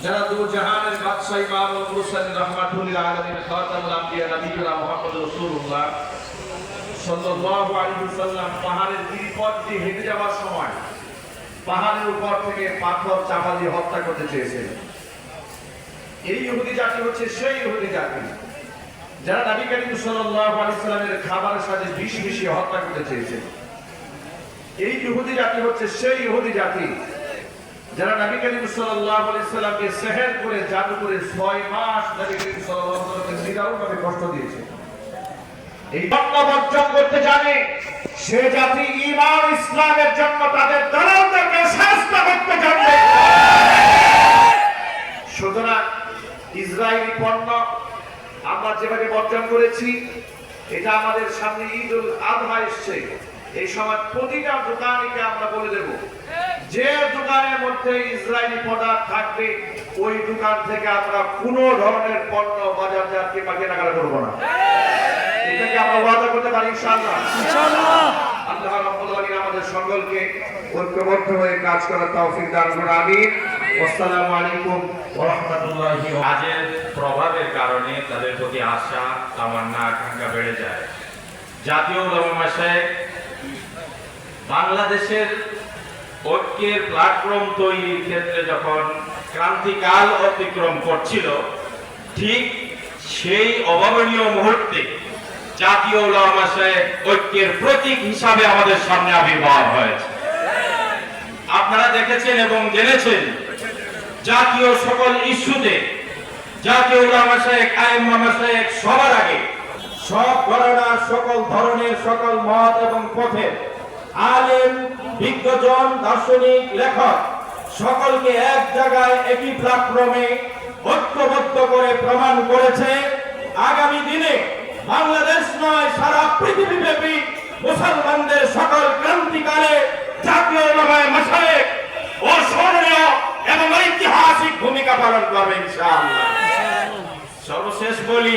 যারা দু জাহানের বাদশাহ ইমামুল মুরসালিন রাহমাতুল লিল আলামিন খাতামুল আম্বিয়া নবিয়ুনা মুহাম্মদ রাসূলুল্লাহ সাল্লাল্লাহু আলাইহি ওয়াসাল্লাম পাহাড়ের গিরিপথ দিয়ে হেঁটে যাওয়ার সময় পাহাড়ের উপর থেকে পাথর চাপা দিয়ে হত্যা করতে চেয়েছিলেন। এই ইহুদি জাতি হচ্ছে সেই ইহুদি জাতি যারা নবী করিম সাল্লাল্লাহু আলাইহি ওয়াসাল্লামের খাবারের সাথে বিষ মিশিয়ে হত্যা করতে চেয়েছিল। এই ইহুদি জাতি হচ্ছে সেই ইহুদি জাতি যারা নবী করিম সাল্লাল্লাহু আলাইহি ওয়াসাল্লামকে সেহর করে জাদু করে 6 মাস নবী করিম সাল্লাল্লাহু আলাইহি ওয়াসাল্লামকে নিদারুণভাবে কষ্ট দিয়েছে। এই বর্জন করতে জানে সে জাতি ঈমান ইসলামের জন্য তাদের দালালদেরকে শাস্তি করতে জানবে। সুতরাং ইসরায়েলি পণ্য আমরা যেভাবে বর্জন করেছি, এটা আমাদের সামনে ঈদুল আযহা এসছে, এই সময় প্রতিটা দোকানিকে আমরা বলে দেব যে দোকানের মধ্যে ইসরায়েলি প্রোডাক্ট থাকবে ওই দোকান থেকে আমরা কোনো ধরনের পণ্য বাজারজাত কিংবা কেনাকাটা করব না। এটাকে আমরা ওয়াদা করতে পারি ইনশাআল্লাহ। আল্লাহ রাব্বুল আলামিন আমাদের সকলকে ঐক্যবদ্ধ হয়ে কাজ করার তৌফিক দান করুন, আমিন। আসসালামু আলাইকুম ওয়া রাহমাতুল্লাহি। কাজের প্রভাবের কারণে তাদের প্রতি আশা, তামান্না, আকাঙ্ক্ষা বেড়ে যায়। জাতীয় উলামা মাশায়েখ বাংলাদেশের ঐক্যের প্ল্যাটফর্ম তৈরির ক্ষেত্রে যখন ক্রান্তিকাল অতিক্রম করছিল, ঠিক সেই অভাবনীয় মুহূর্তে জাতীয় উলামা মাশায়েখ ঐক্যের প্রতীক হিসাবে আমাদের সামনে আবির্ভাব হয়েছে। আপনারা দেখেছেন এবং জেনেছেন জাতীয় সকল ইস্যুতে জাতীয় উলামা মাশায়েখ, আইম্মা মাশায়েখ সবার আগে সব ঘরানা, সকল ধরনের, সকল মত এবং পথের আলেম, বিজ্ঞজন, দার্শনিক, লেখক সকলকে এক জায়গায় একই প্ল্যাটফর্মে ঐক্যবদ্ধ করে প্রমাণ করেছে আগামী দিনে বাংলাদেশ নয় সারা পৃথিবীব্যাপী মুসলমানদের সকল ক্রান্তিকালে জাতীয় উলামা মাশায়েখ অস্মরণীয় এবং ঐতিহাসিক ভূমিকা পালন করবে ইনশাআল্লাহ। সর্বশেষ বলি,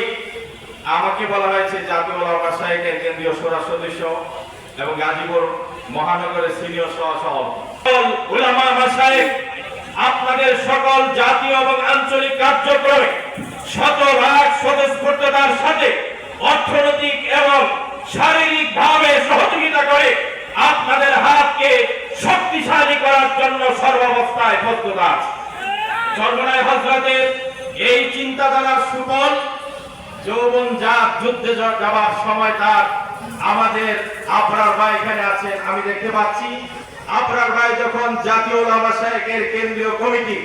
আমাকে বলা হয়েছে জাতীয় উলামা মাশায়েখের কেন্দ্রীয় শোরা সদস্য এবং গাজীপুর মহানগরের সিনিয়র সহ-সভাপতি। উলামা মাশায়েখ আপনাদের সকল জাতীয় এবং আঞ্চলিক কার্যক্রমে শতভাগ স্বতঃস্ফূর্ততার সাথে অর্থনৈতিক এবং শারীরিকভাবে সহযোগিতা করে আপনাদের হাতকে শক্তিশালী করার জন্য সর্বাবস্থায় প্রস্তুত আছে। সর্বনায় হযরতের এই চিন্তাধারার সুফল যৌবন যুদ্ধে যাওয়ার সময় তার আমাদের আবরার ভাই এখানে আছেন, আমি দেখতে পাচ্ছি। আবরার ভাই যখন জাতীয় উলামা মাশায়েখের কেন্দ্রীয় কমিটি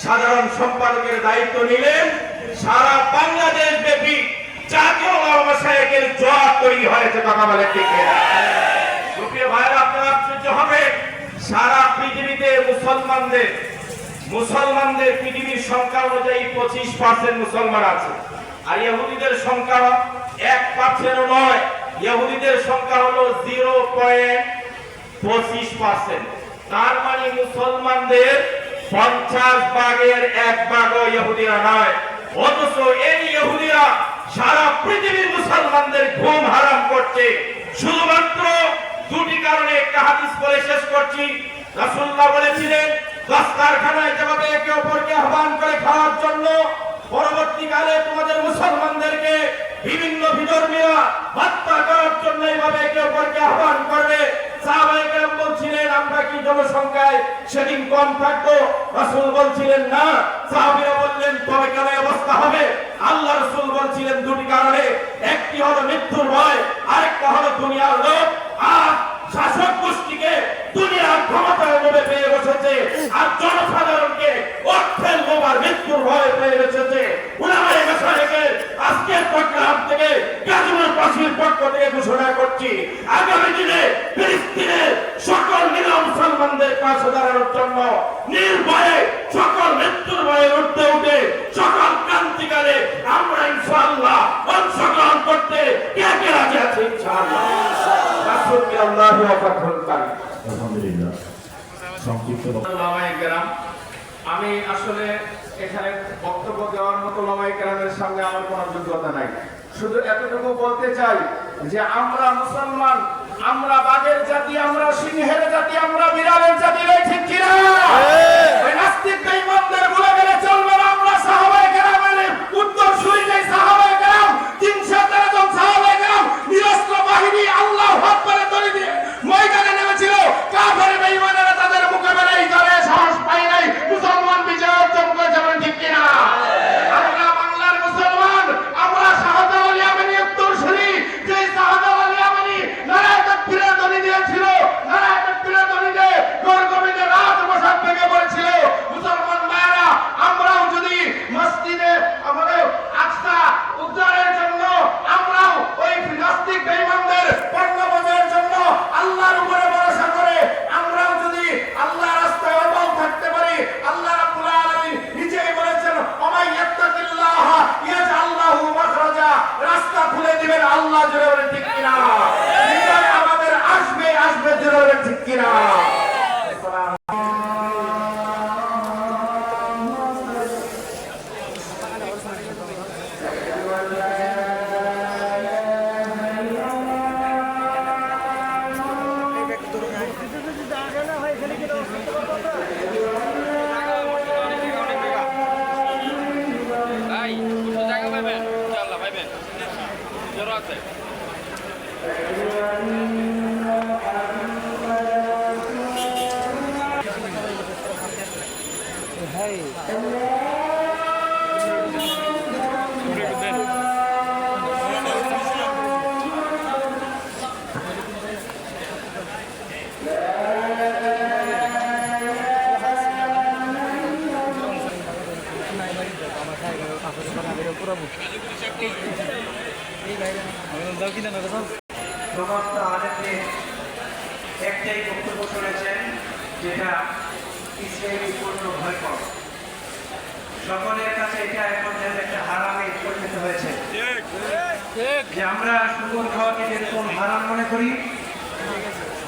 সাধারণ সম্পাদকের দায়িত্ব নিলেন, সারা বাংলাদেশ ব্যাপী জাতীয় উলামা মাশায়েখের জোয়ার তৈরি হয়েছে। কথা বলে ঠিক না? সুপ্রিয় ভাইরা, আপনারা আশ্চর্য হবে, সারা পৃথিবীতে মুসলমানদের পৃথিবীর সংখ্যা অনুযায়ী 25% মুসলমান আছে, আর ইহুদিদের সংখ্যা 1% নয়, ইহুদিদের সংখ্যা হলো 0.25%। তার মানে মুসলমানদের 50 ভাগের 1 ভাগও ইহুদিরা নয়। অথচ এই ইহুদিরা সারা পৃথিবীর মুসলমানদের ঘুম হারাম করছে শুধুমাত্র দুটি কারণে। একটা হাদিস বলে শেষ করছি। রাসূলুল্লাহ বলেছিলেন, দস্তরখানায় যেভাবে একে অপরকে আহ্বান করে খাওয়ার জন্য, পরবর্তীকালে তোমাদের মুসলমানদেরকে বিভিন্ন বিধর্মীরা হত্যা করার জন্য এইভাবে একে অপরকে আহ্বান করবে। সাহাবায়ে কেরাম বলছিলেন, আমরা কি জনসংখ্যায় সেদিন কম থাকবো? রাসূল বলছিলেন না। সাহাবীরা বললেন, তবে কেন অবস্থা হবে? আল্লাহ রাসূল বলছিলেন দুটি কারণে, একটি হলো মৃত্যুর ভয়, আরেকটা হলো দুনিয়ার লোভ। আর শাসক গোষ্ঠীকে দুনিয়ার ক্ষমতার লোভে পেয়ে বসেছে, আর জনসাধারণকে অর্থের লোভ আর মৃত্যুর ভয় পেয়ে বসেছে। উলামায়ে মাশায়েখের আজকের প্রোগ্রাম থেকে গাজীপুরবাসীর পক্ষ থেকে ঘোষণা করছি, আগামী দিনে ফিলিস্তিনের সকল নিরীহ মুসলমানদের পাশে দাঁড়ানোর জন্য নির্ভয়ে সকল মৃত্যুর ভয়ে উঠতে উঠে সকল ক্রান্তিকালে আমরা ইনশাআল্লাহ অংশগ্রহণ করতে কে কে রাজি আছে? ইনশাআল্লাহ। আলহামদুলিল্লাহ। সংক্ষিপ্ত উলামায়ে কেরাম, আমি আসলে এখানে বক্তব্য দেওয়ার মতো উলামায়ে কেরামের সামনে আমার কোনো যোগ্যতা নাই। শুধু এতটুকু বলতে চাই যে আমরা মুসলমান, আমরা বাঘের জাতি, আমরা সিংহের জাতি, আমরা বিড়ালের জাতি, ঠিক কিনা? ওই নাস্তিক বেঈমানদের ভুলে গেলে চলবে সমস্ত আলেমদের একটাই বক্তব্য শুনেছেন, যেটা ইসরায়েলি পূর্ণ ভয়ঙ্কর। সকলের কাছে এটা এখন যেন একটা হারামে পরিণত হয়েছে, যে আমরা শুকর খাওয়াকে যেরকম হারাম মনে করি,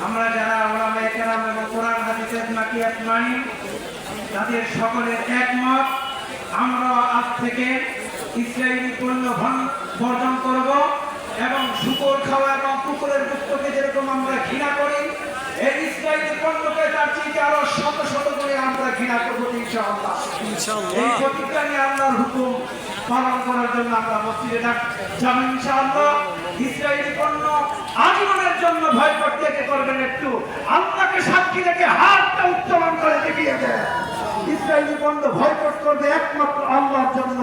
আমরা যারা ওলামায়ে কেরাম এবং কোরআন হাদিসের নাকিয়াত মানি, তাদের সকলের একমত আমরা আজ থেকে ইসরায়েলি পণ্য বর্জন করব এবং শুকর খাওয়া এবং কুকুরের গুপ্তকে যেরকম আমরা ঘৃণা করি, এই ইসরায়েলি পণ্যকে তার চেয়ে আরো শত শত করে আমরা ঘৃণা করবো ইনশাআল্লাহ। এই প্রতিজ্ঞা নিয়ে আল্লাহর হুকুম পালন করার জন্য আমরা মসজিদে যাবেন ইনশাআল্লাহ। ইসরায়েলি পণ্য আজীবনের জন্য ভয় করতে করবেন, একটু আল্লাহকে সাক্ষী রেখে হাতটা উত্তোলন করে দেখিয়ে দেন। ইসরায়েলি পণ্য ভয় করবে একমাত্র আল্লাহর জন্য।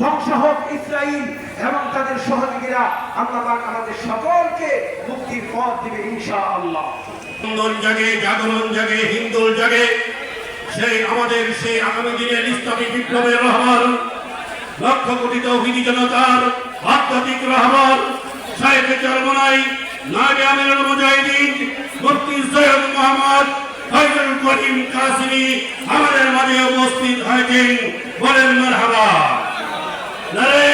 ধ্বংস হোক ইসরায়েল এবং তাদের সহযোগীরা। আল্লাহ পাক আমাদের সকলকে মুক্তির পথ দিবে ইনশাআল্লাহ। হিন্দুল জাগে, জাগরণ জাগে, হিন্দুল জাগে, সেই আমাদের সেই আগামী দিনের ইসলামী বিপ্লবের রহমান, লক্ষ কোটি তৌহিদি জনতার আধ্যাত্মিক রহমান, সাহেবে চরমনাই নায়েবে আমিরুল মুজাহিদিন মুফতি সৈয়দ মুহাম্মদ ফয়জুল করিম কাসিমি আমাদের মাঝে উপস্থিত হয়েছেন। বলেন মারহাবা। নারে